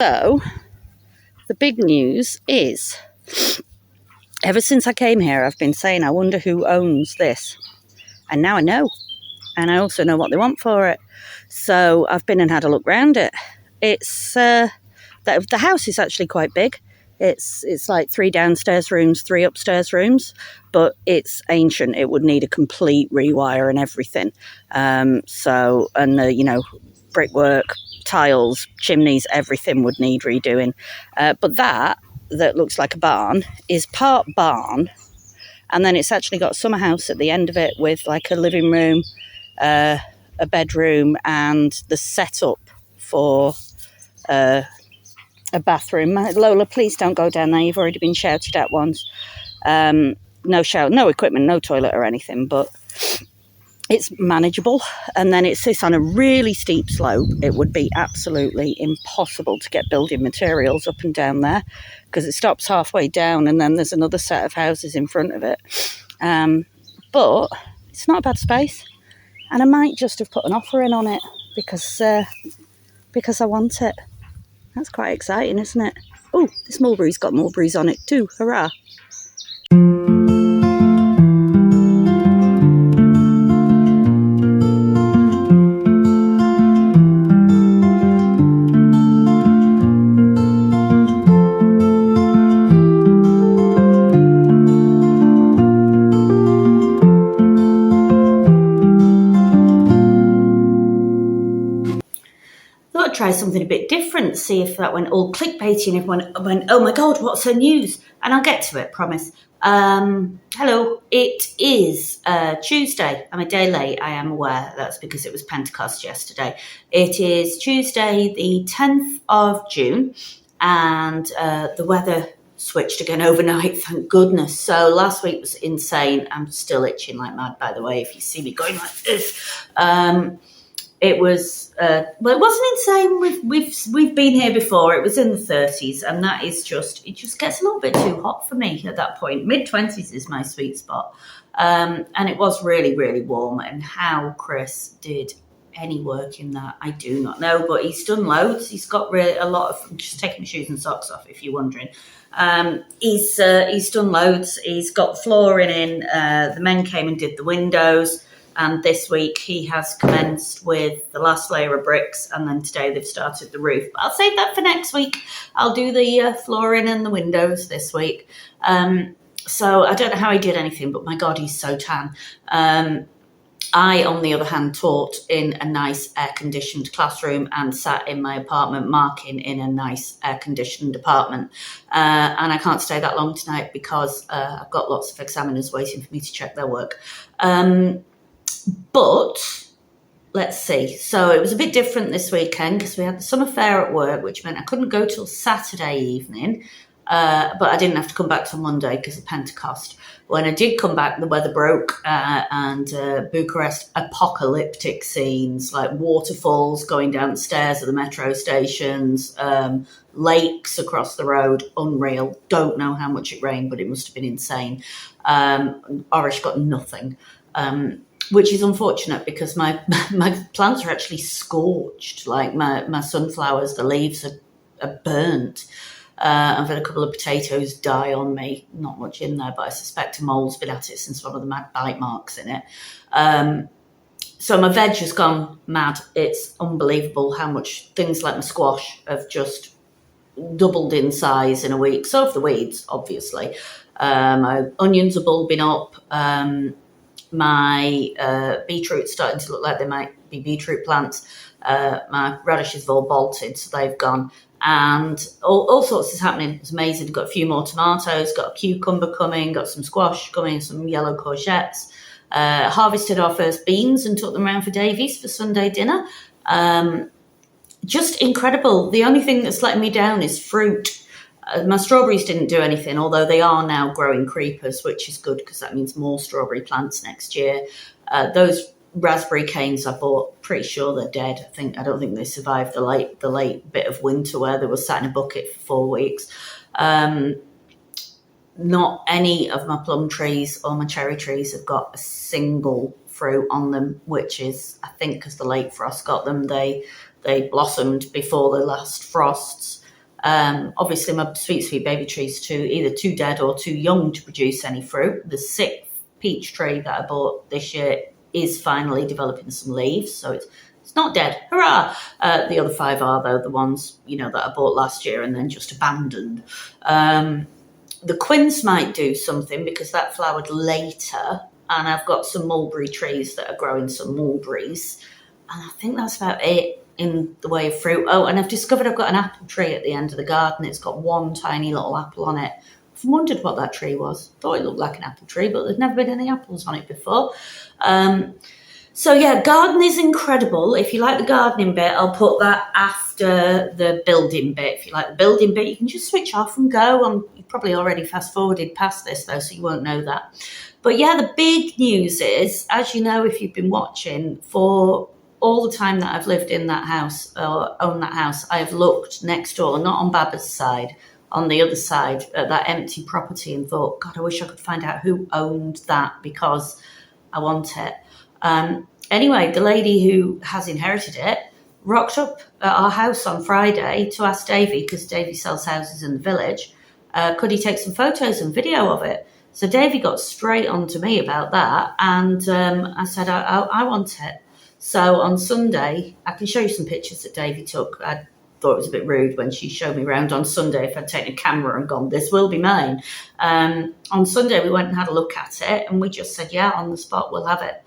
So, the big news is, ever since I came here, I've been saying, I wonder who owns this. And now I know. And I also know what they want for it. So, I've been and had a look round it. It's, the house is actually quite big. It's like 3 downstairs rooms, 3 upstairs rooms, but it's ancient. It would need a complete rewire and everything. Brickwork, tiles, chimneys, everything would need redoing. But that looks like a barn is part barn, and then it's actually got a summer house at the end of it with like a living room, a bedroom, and the setup for a bathroom. Lola, please don't go down there. You've already been shouted at once. No shower, no equipment, no toilet or anything, but it's manageable. And then it sits on a really steep slope. It would be absolutely impossible to get building materials up and down there because it stops halfway down and then there's another set of houses in front of it. But it's not a bad space. And I might just have put an offer in on it because I want it. That's quite exciting, isn't it? Oh, this mulberry's got mulberries on it too. Hurrah. Try something a bit different, see if that went all clickbaity and everyone went, oh my god, what's her news? And I'll get to it, promise. Hello, it is Tuesday. I'm a day late, I am aware. That's because it was Pentecost yesterday. It is Tuesday the 10th of June and the weather switched again overnight, thank goodness. So last week was insane. I'm still itching like mad, by the way, if you see me going like this. It was, it wasn't insane. We've been here before. It was in the 30s, and that is it just gets a little bit too hot for me at that point. Mid-20s is my sweet spot. And it was really, really warm. And how Chris did any work in that, I do not know. But he's done loads. He's got really a lot of, just taking my shoes and socks off, if you're wondering. He's done loads. He's got flooring in. The men came and did the windows. And this week he has commenced with the last layer of bricks, and then today they've started the roof. But I'll save that for next week. I'll do the flooring and the windows this week. So I don't know how he did anything, but my God, he's so tan. I, on the other hand, taught in a nice air-conditioned classroom and sat in my apartment marking in a nice air-conditioned apartment. And I can't stay that long tonight because I've got lots of examiners waiting for me to check their work. But let's see. So it was a bit different this weekend because we had the summer fair at work, which meant I couldn't go till Saturday evening. But I didn't have to come back till Monday because of Pentecost. When I did come back, the weather broke and Bucharest apocalyptic scenes like waterfalls going down the stairs of the metro stations, lakes across the road, unreal. Don't know how much it rained, but it must have been insane. Orish got nothing. Which is unfortunate because my plants are actually scorched. Like my sunflowers, the leaves are burnt. I've had a couple of potatoes die on me. Not much in there, but I suspect a mole's been at it since one of the bite marks in it. So my veg has gone mad. It's unbelievable how much things like my squash have just doubled in size in a week. So have the weeds, obviously. My onions are bulbing up. My beetroot's starting to look like they might be beetroot plants. My radishes have all bolted, so they've gone. And all sorts is happening. It's amazing. Got a few more tomatoes, got a cucumber coming, got some squash coming, some yellow courgettes. Harvested our first beans and took them around for Davies for Sunday dinner. Just incredible. The only thing that's letting me down is fruit. My strawberries didn't do anything, although they are now growing creepers, which is good because that means more strawberry plants next year. Those raspberry canes I bought, pretty sure they're dead. I don't think they survived the late bit of winter where they were sat in a bucket for 4 weeks. Not any of my plum trees or my cherry trees have got a single fruit on them, which is, I think, because the late frost got them. They blossomed before the last frosts. Obviously, my sweet baby tree's either too dead or too young to produce any fruit. The 6th peach tree that I bought this year is finally developing some leaves, so it's not dead. Hurrah! The other 5 are, though, the ones, that I bought last year and then just abandoned. The quince might do something because that flowered later, and I've got some mulberry trees that are growing some mulberries, and I think that's about it in the way of fruit. Oh, and I've discovered I've got an apple tree at the end of the garden. It's got one tiny little apple on it. I've wondered what that tree was. Thought it looked like an apple tree, but there's never been any apples on it before. So yeah, garden is incredible. If you like the gardening bit, I'll put that after the building bit. If you like the building bit, you can just switch off and go. You've probably already fast forwarded past this though, so you won't know that. But yeah, the big news is, as you know, if you've been watching, for all the time that I've lived in that house or owned that house, I've looked next door, not on Baba's side, on the other side, at that empty property, and thought, God, I wish I could find out who owned that because I want it. Anyway, the lady who has inherited it rocked up at our house on Friday to ask Davy, because Davy sells houses in the village, could he take some photos and video of it? So Davy got straight on to me about that, and I said, I want it. So on Sunday, I can show you some pictures that Davy took. I thought it was a bit rude when she showed me around on Sunday if I'd taken a camera and gone, this will be mine. On Sunday, we went and had a look at it, and we just said, yeah, on the spot, we'll have it.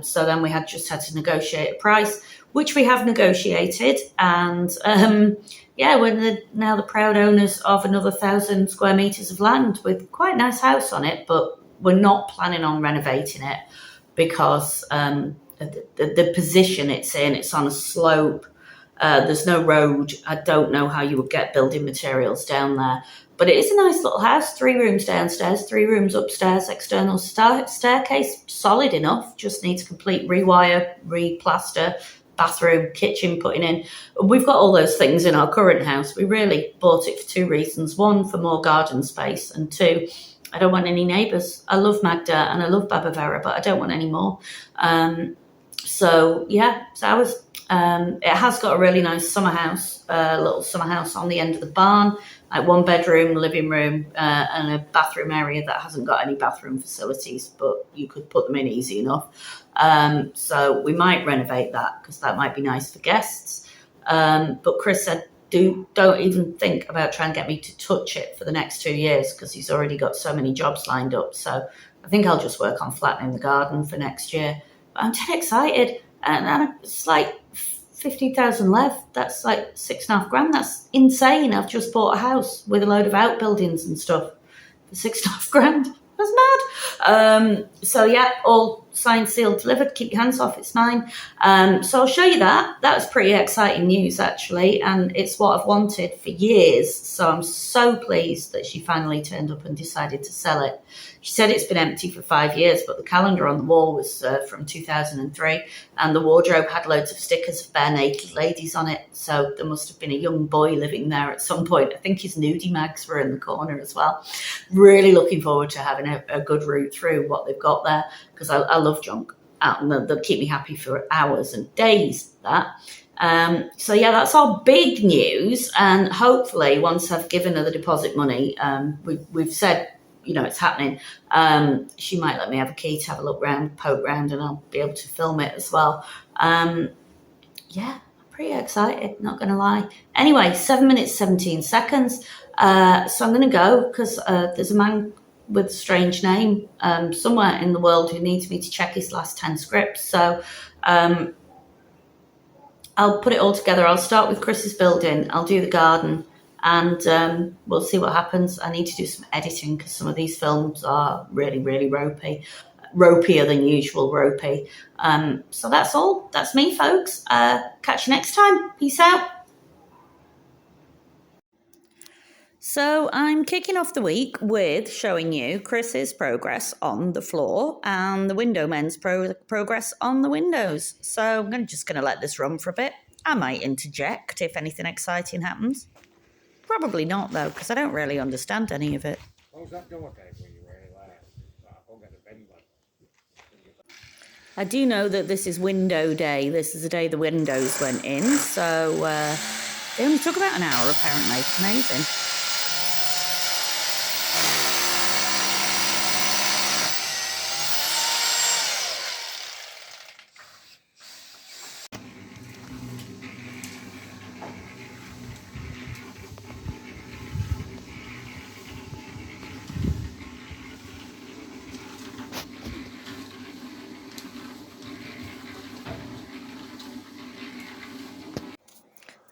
So then we had to negotiate a price, which we have negotiated. And we're now the proud owners of another 1,000 square metres of land with quite a nice house on it, but we're not planning on renovating it because the position it's in, it's on a slope. There's no road. I don't know how you would get building materials down there. But it is a nice little house, 3 rooms downstairs, 3 rooms upstairs, external staircase, solid enough, just needs complete rewire, replaster, bathroom, kitchen putting in. We've got all those things in our current house. We really bought it for 2 reasons. 1, for more garden space, and 2, I don't want any neighbours. I love Magda and I love Baba Vera, but I don't want any more. So ours. It has got a really nice summer house, little summer house on the end of the barn, like 1 bedroom, living room, and a bathroom area that hasn't got any bathroom facilities, but you could put them in easy enough. So we might renovate that because that might be nice for guests. But Chris said, don't even think about trying to get me to touch it for the next 2 years because he's already got so many jobs lined up. So I think I'll just work on flattening the garden for next year. But I'm dead excited. And it's like 15,000 left. That's like $6.5 grand. That's insane. I've just bought a house with a load of outbuildings and stuff for $6.5 grand. That's mad. So yeah, all signed, sealed, delivered. Keep your hands off. It's mine. So I'll show you that. That was pretty exciting news, actually, and it's what I've wanted for years. So I'm so pleased that she finally turned up and decided to sell it. She said it's been empty for 5 years, but the calendar on the wall was from 2003, and the wardrobe had loads of stickers of bare naked ladies on it. So there must have been a young boy living there at some point. I think his nudie mags were in the corner as well. Really looking forward to having a good route through what they've got there, because I love junk, and they'll keep me happy for hours and days. So yeah, that's our big news, and hopefully once I've given her the deposit money, we've said, it's happening. She might let me have a key to have a look round, poke round, and I'll be able to film it as well. Yeah, I'm pretty excited, not going to lie. Anyway, 7 minutes, 17 seconds. So I'm going to go because there's a man with a strange name somewhere in the world who needs me to check his last 10 scripts. So I'll put it all together. I'll start with Chris's building. I'll do the garden, and we'll see what happens. I need to do some editing because some of these films are really, really ropey. Ropier than usual ropey. So that's all. That's me, folks. Catch you next time. Peace out. So I'm kicking off the week with showing you Chris's progress on the floor and the window men's progress on the windows. So I'm just going to let this run for a bit. I might interject if anything exciting happens. Probably not, though, because I don't really understand any of it. I do know that this is window day. This is the day the windows went in. So They only took about an hour, apparently. Amazing.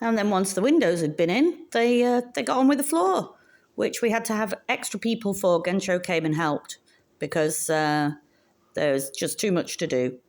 And then once the windows had been in, they got on with the floor, which we had to have extra people for. Gensho came and helped because there was just too much to do.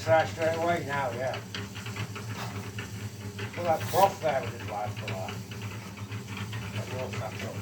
Start straight away now, yeah. Well, that broth there was in life for that. That was that up.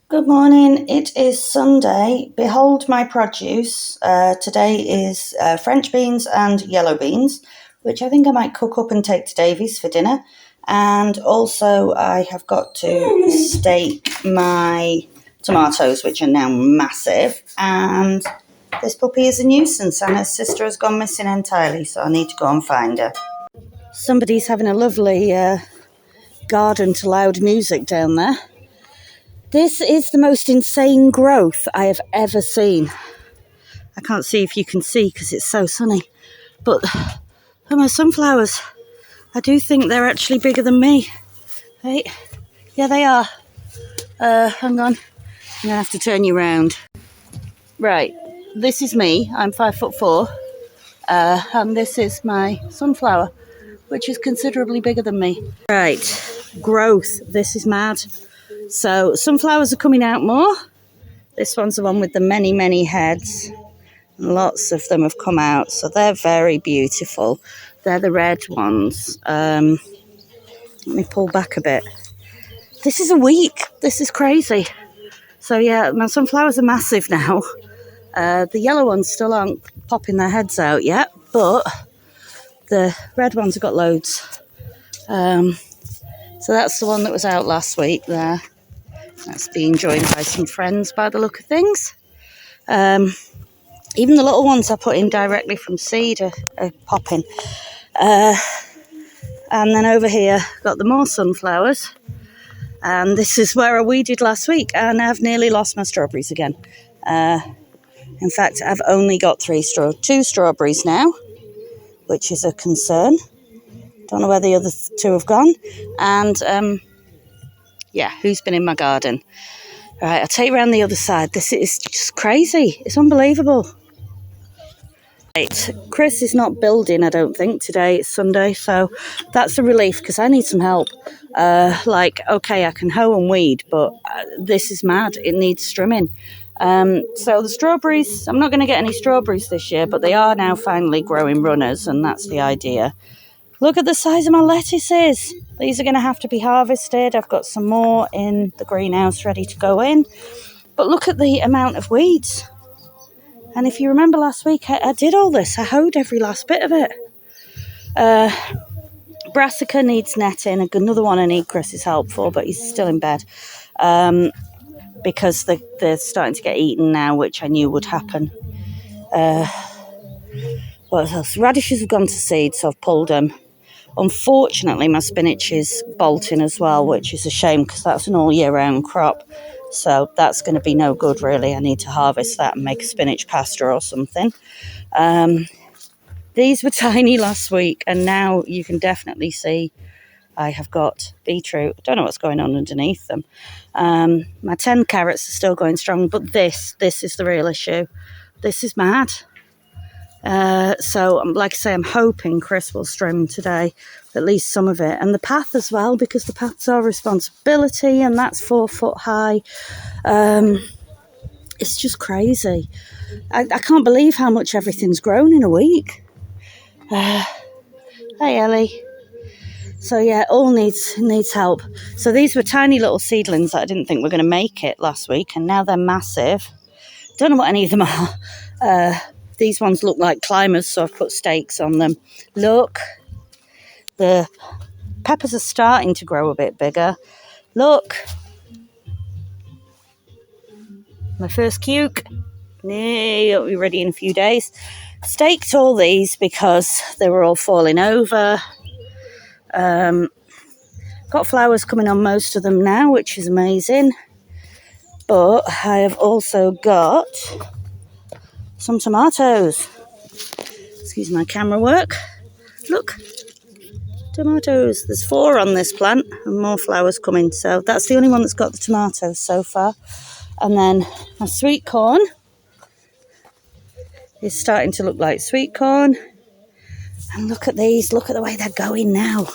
Good morning. It is Sunday. Behold my produce. Today is French beans and yellow beans, which I think I might cook up and take to Davies for dinner. And also I have got to stake my tomatoes, which are now massive. And this puppy is a nuisance and her sister has gone missing entirely, so I need to go and find her. Somebody's having a lovely garden to loud music down there. This is the most insane growth I have ever seen. I can't see if you can see because it's so sunny. But oh, my sunflowers, I do think they're actually bigger than me. Hey, Yeah, they are. Hang on. I'm going to have to turn you round. Right, this is me. I'm 5'4", and this is my sunflower, which is considerably bigger than me. Right, growth. This is mad. So sunflowers are coming out more. This one's the one with the many, many heads. Lots of them have come out, so they're very beautiful. They're the red ones. Let me pull back a bit. This is a week. This is crazy. So yeah, my sunflowers are massive now. The yellow ones still aren't popping their heads out yet, but the red ones have got loads. So that's the one that was out last week there. That's being joined by some friends by the look of things. Even the little ones I put in directly from seed are popping. And then over here, got the more sunflowers. And this is where I weeded last week, and I've nearly lost my strawberries again. In fact, I've only got two strawberries now, which is a concern. Don't know where the other two have gone. And yeah, who's been in my garden? Right, I'll take you around the other side. This is just crazy. It's unbelievable. Right, Chris is not building, I don't think, today. It's Sunday, so that's a relief because I need some help. Okay, I can hoe and weed, but this is mad. It needs trimming. So the strawberries, I'm not going to get any strawberries this year, but they are now finally growing runners, and that's the idea. Look at the size of my lettuces. These are going to have to be harvested. I've got some more in the greenhouse ready to go in. But look at the amount of weeds. And if you remember last week, I did all this. I hoed every last bit of it. Brassica needs netting. Another one I need Chris's help for, but he's still in bed. Because they're starting to get eaten now, which I knew would happen. What else? Radishes have gone to seed, so I've pulled them. Unfortunately, my spinach is bolting as well, which is a shame because that's an all year round crop. So that's going to be no good, really. I need to harvest that and make a spinach pasta or something. These were tiny last week, and now you can definitely see I have got beetroot. I don't know what's going on underneath them. My 10 carrots are still going strong, but this is the real issue. This is mad. So, like I say, I'm hoping Chris will trim today, at least some of it. And the path as well, because the path's our responsibility, and that's 4 foot high. It's just crazy. I can't believe how much everything's grown in a week. Hey, Ellie. So yeah, it all needs help. So these were tiny little seedlings that I didn't think were going to make it last week, and now they're massive. Don't know what any of them are. These ones look like climbers, so I've put stakes on them. Look, the peppers are starting to grow a bit bigger. Look, my first cuke. It'll be ready in a few days. Staked all these because they were all falling over. Got flowers coming on most of them now, which is amazing. But I have also got some tomatoes. Excuse my camera work. Look, tomatoes. There's 4 on this plant and more flowers coming. So that's the only one that's got the tomatoes so far. And then my sweet corn is starting to look like sweet corn. And look at these. Look at the way they're going now.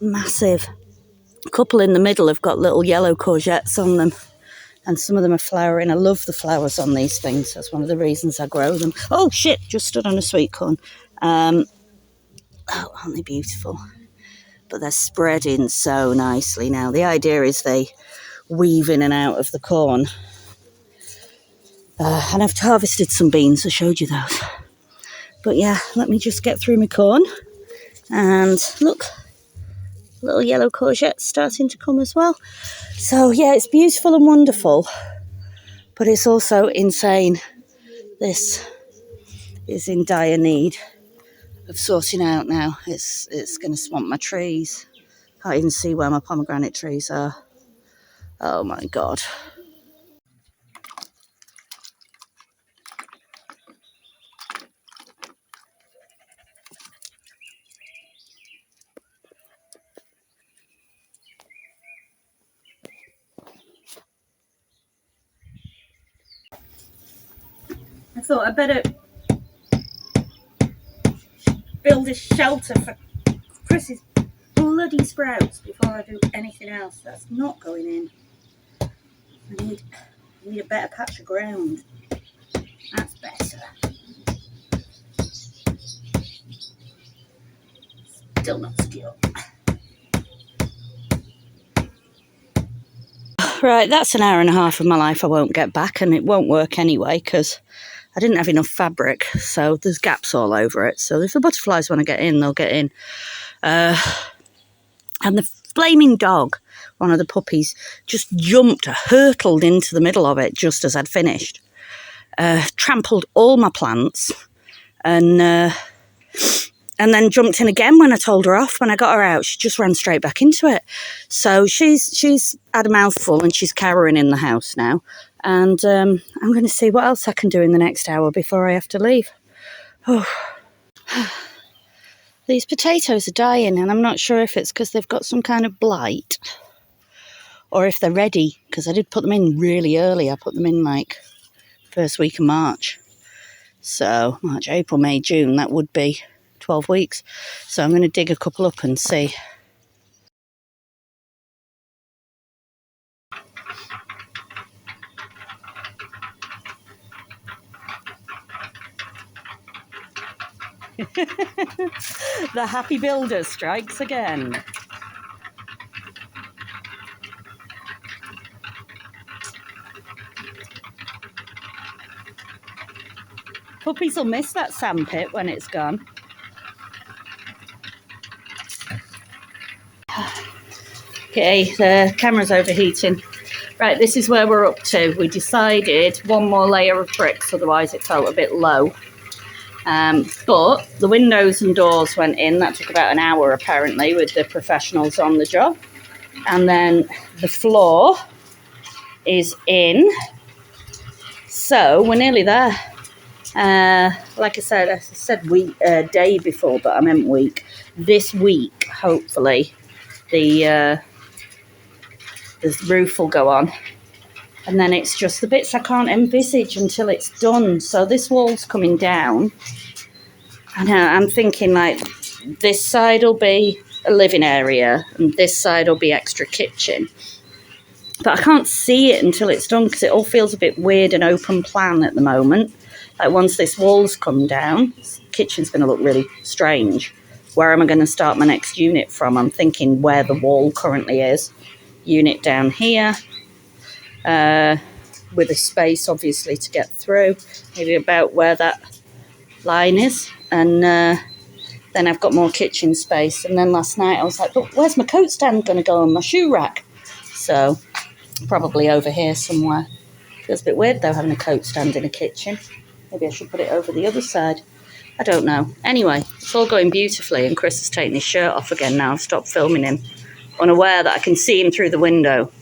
Massive. A couple in the middle have got little yellow courgettes on them. And some of them are flowering. I love the flowers on these things. That's one of the reasons I grow them. Oh, shit. Just stood on a sweet corn. Oh, aren't they beautiful? But they're spreading so nicely now. The idea is they weave in and out of the corn. And I've harvested some beans. I showed you those. But yeah, let me just get through my corn. And look, little yellow courgettes starting to come as well. So yeah, it's beautiful and wonderful. But it's also insane. This is in dire need of sorting out now. It's going to swamp my trees. Can't even see where my pomegranate trees are. Oh my God. thought I'd better build a shelter for Chris's bloody sprouts before I do anything else. That's not going in. I need a better patch of ground. That's better. Still not secure. Right, that's an hour and a half of my life I won't get back, and it won't work anyway because I didn't have enough fabric, so there's gaps all over it. So if the butterflies want to get in, they'll get in. And the flaming dog, one of the puppies, just jumped, hurtled into the middle of it just as I'd finished. Trampled all my plants and then jumped in again when I told her off. When I got her out, she just ran straight back into it. So she's had a mouthful and she's cowering in the house now. And I'm going to see what else I can do in the next hour before I have to leave. Oh. These potatoes are dying, and I'm not sure if it's because they've got some kind of blight or if they're ready, because I did put them in really early. I put them in like first week of March. So March, April, May, June, that would be 12 weeks. So I'm going to dig a couple up and see. The happy builder strikes again. Puppies will miss that sandpit when it's gone. Okay, the camera's overheating. Right, this is where we're up to. We decided one more layer of bricks, otherwise it felt a bit low. But the windows and doors went in. That took about an hour apparently with the professionals on the job. And then the floor is in. So we're nearly there. Like I said week, day before, but I meant week. This week, hopefully, the roof will go on. And then it's just the bits I can't envisage until it's done. So this wall's coming down. And I'm thinking like this side will be a living area and this side will be extra kitchen. But I can't see it until it's done because it all feels a bit weird and open plan at the moment. Like once this wall's come down, the kitchen's going to look really strange. Where am I going to start my next unit from? I'm thinking where the wall currently is. Unit down here. With a space obviously to get through. Maybe about where that line is. And then I've got more kitchen space. And then last night I was like, but where's my coat stand going to go on my shoe rack? So probably over here somewhere. Feels a bit weird though having a coat stand in a kitchen. Maybe I should put it over the other side. I don't know. Anyway, it's all going beautifully and Chris has taken his shirt off again now. I've stopped filming him. Unaware that I can see him through the window.